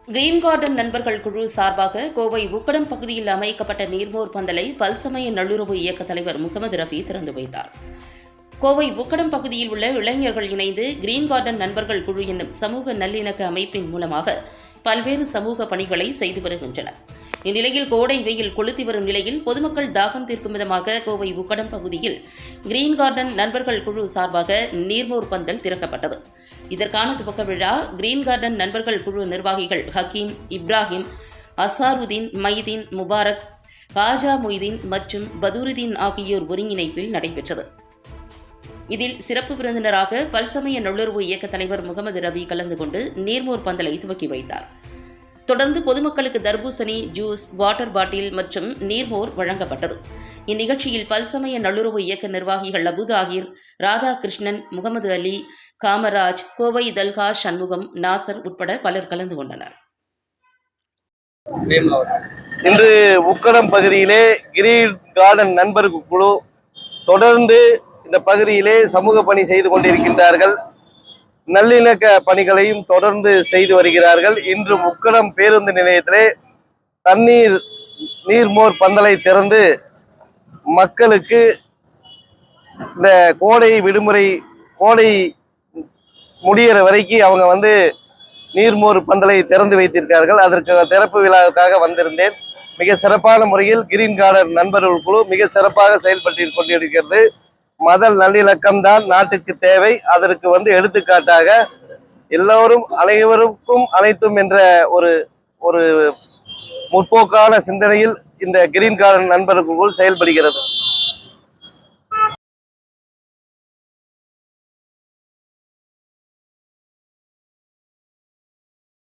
Green garden நண்பர்கள் குழு சார்பாக கோவை உக்கடம் பகுதியில் அமைக்கப்பட்ட நீர்மோர் பந்தலை பல்சமய நல்லுறவு இயக்க தலைவர் முகமது ரஃபி திறந்து வைத்தார். கோவை உக்கடம் பகுதியில் உள்ள இளைஞர்கள் இணைந்து கிரீன் கார்டன் நண்பர்கள் குழு என்னும் சமூக நல்லிணக்க அமைப்பின் மூலமாக பல்வேறு சமூக பணிகளை செய்து வருகின்றனர். இந்நிலையில் கோடை வெயில் கொளுத்தி வரும் நிலையில் பொதுமக்கள் தாகம் தீர்க்கும் விதமாக கோவை உக்கடம் பகுதியில் கிரீன் கார்டன் நண்பர்கள் குழு சார்பாக நீர்மோர் பந்தல் திறக்கப்பட்டது. இதற்கான துவக்க விழா கிரீன் கார்டன் நண்பர்கள் குழு நிர்வாகிகள் ஹக்கீம், இப்ராஹிம், அசாருதீன், மைதீன், முபாரக், காஜா மொய்தீன் மற்றும் பதூருதீன் ஆகியோர் ஒருங்கிணைப்பில் நடைபெற்றது. இதில் சிறப்பு விருந்தினராக பல்சமய நல்லுறவு இயக்க தலைவர் முகமது ரபி கலந்து கொண்டு நீர்மோர் பந்தலை துவக்கி வைத்தார். தொடர்ந்து பொதுமக்களுக்கு தர்பூசணி, ஜூஸ், வாட்டர் பாட்டில் மற்றும் நீர்மோர் வழங்கப்பட்டது. இந்நிகழ்ச்சியில் பல்சமய நல்லுறவு இயக்க நிர்வாகிகள் அபுதாகிர், ராதாகிருஷ்ணன், முகமது அலி, காமராஜ், கோவை தல்கா, சண்முகம், நாசர் உட்பட பலர் கலந்து கொண்டனர். இன்று உக்கடம் பகுதியிலே கிரீன் கார்டன் நண்பர்கள் குழு தொடர்ந்து இந்த பகுதியிலே சமூக பணி செய்து கொண்டிருக்கின்றார்கள். நல்லிணக்க பணிகளையும் தொடர்ந்து செய்து வருகிறார்கள். இன்று உக்கடம் பேருந்து நிலையத்திலே நீர்மோர் பந்தலை திறந்து மக்களுக்கு இந்த கோடை முடிகிற வரைக்கும் அவங்க நீர்மோர் பந்தலை திறந்து வைத்திருக்கிறார்கள். அதற்கு திறப்பு விழாவுக்காக வந்திருந்தேன். மிக சிறப்பான முறையில் கிரீன் கார்டன் நண்பர்கள் குழு மிக சிறப்பாக செயல்பட்டு கொண்டிருக்கிறது. மத நல்லிணக்கம் தான் நாட்டுக்கு தேவை. அதற்கு எடுத்துக்காட்டாக எல்லோரும் அனைவருக்கும் அனைத்தும் என்ற ஒரு முற்போக்கான சிந்தனையில் இந்த கிரீன் கார்டன் நண்பர்கள் குழு செயல்படுகிறது.